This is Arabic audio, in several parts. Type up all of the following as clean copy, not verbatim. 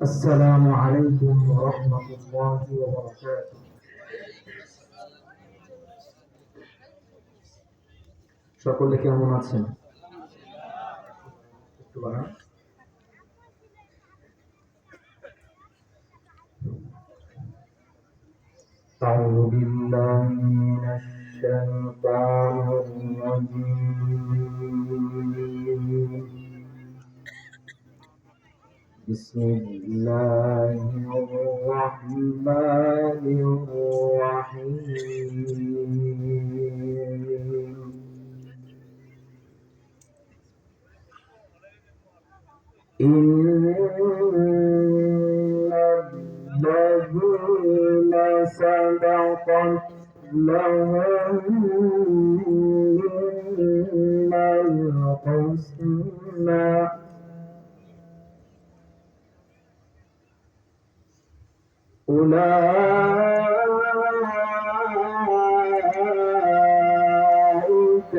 السلام عليكم ورحمة الله وبركاته. সকলে কেমন আছেন? একটু বাড়ান। أعوذ بالله من الشيطان الرجيم. بسم الله الرحمن الرحيم. إن الذين سبقت لهم منا الحسنى أولئك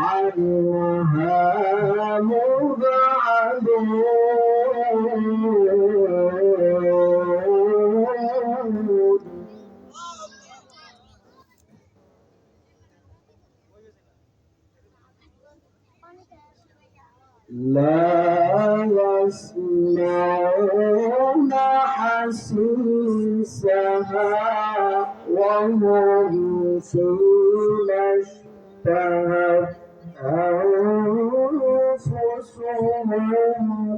عنها مبعدون لا يسمعون حسيسها وهم فيما اشتهت أنفسهم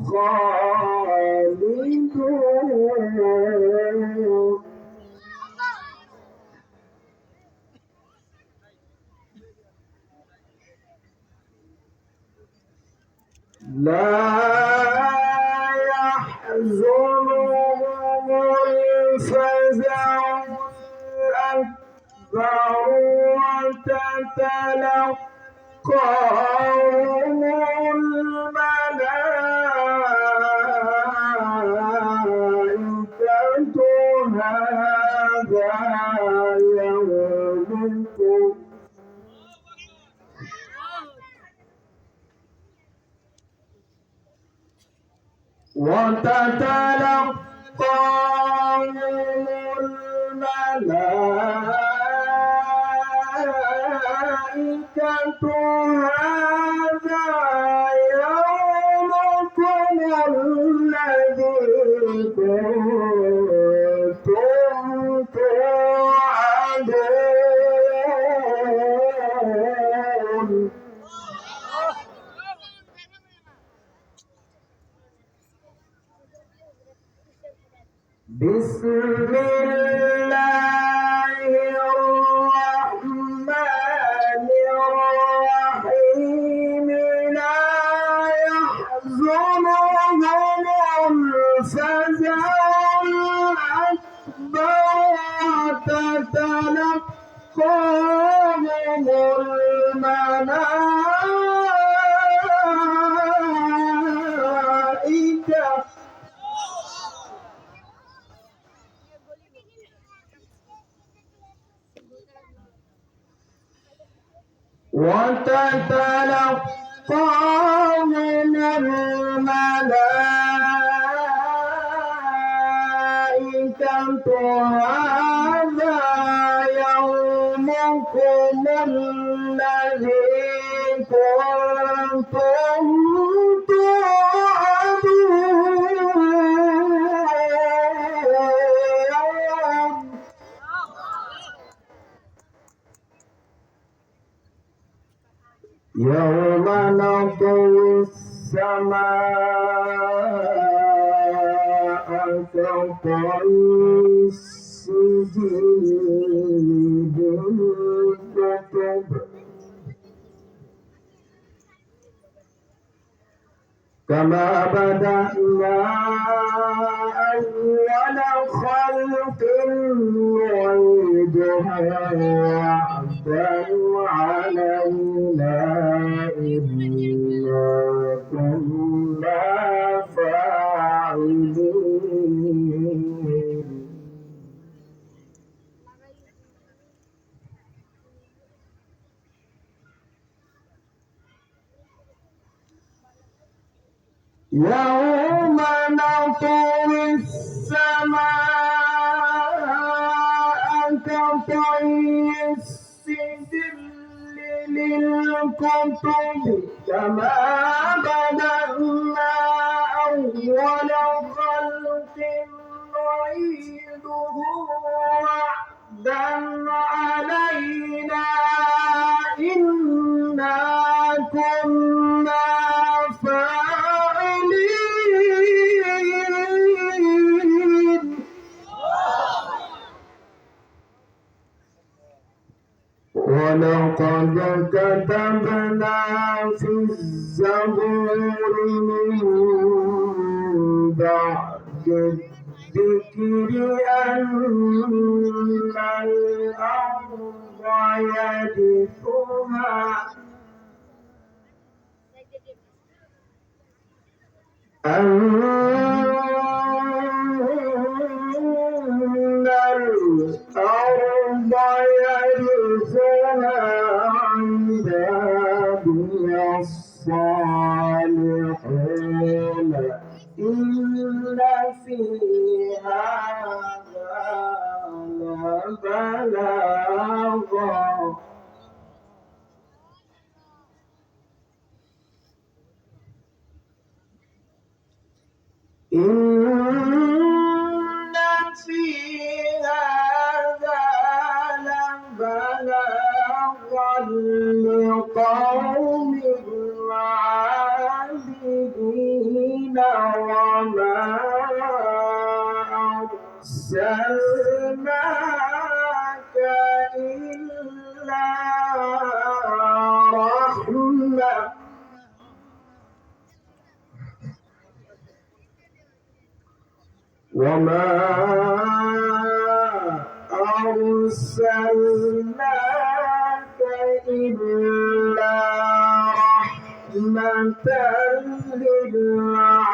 خالدون لا يحزنهم الفزع الأكبر وتتلقاهم الملائكة هذا يومكم وتتلقاهم الملائكة هذا يومكم الذي كنتم توعدون بسم الله الرحمن الرحيم لا يحزنهم الفزع الأكبر وتتلقاهم الملائكة وتتلقاهم الملائكة هذا يومكم الذي كنتم توعدون يوم نطوي السماء كطي السجل بالكتب كما بدأنا أول خلق نعيدها وعدا علينا إنا كنا فاعلين يوم نطوي السماء كطي السجل للكتب كما بدأنا أول خلق نعيده وعدا علينا إنا كنا فاعلين ولقد كتبنا في الزبور من بعد الذكر أن الأرض يرثها عبادي الصالحون إن في هذا لبلاغا إن في هذا لبلاغا لقوم عابدين وما أرسلناك إلا رحمة وما أرسلناك إلا رحمة للعالمين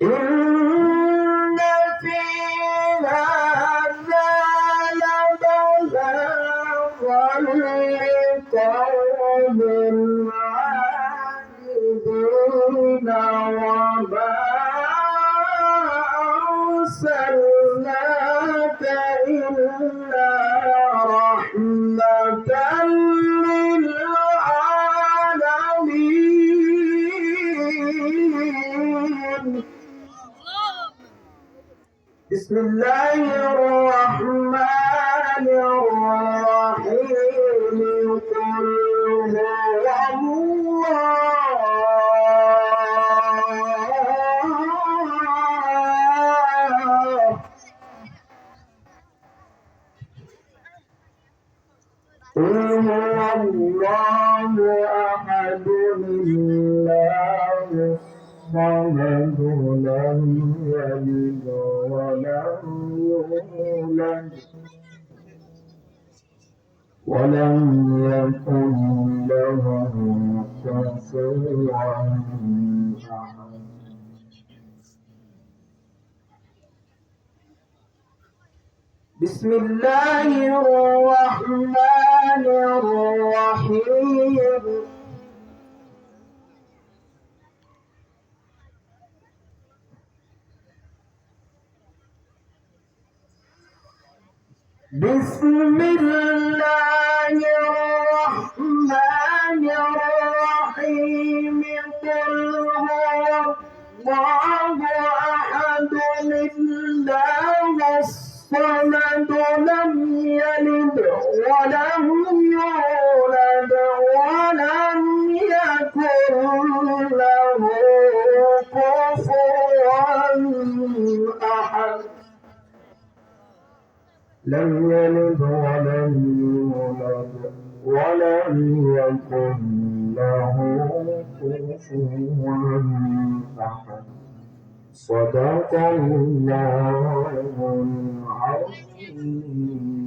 إن في هذا لبلاغا لقوم عابدين وما أرسلناك إلا رحمة للعالمين بسم الله الرحمن الرحيم قل هو الله أحد الله الصمد لم يلد ولم يولد ولم يكن له كفوا أحد بسم الله الرحمن الرحيم بسم الله الرحمن الرحيم قل هو الله أحد الله الصمد لم يلد ولم يولد ولم يكن له كفوا أحد لم يلد ولم يولد ولم يكن له كفوا أحد صدق الله العظيم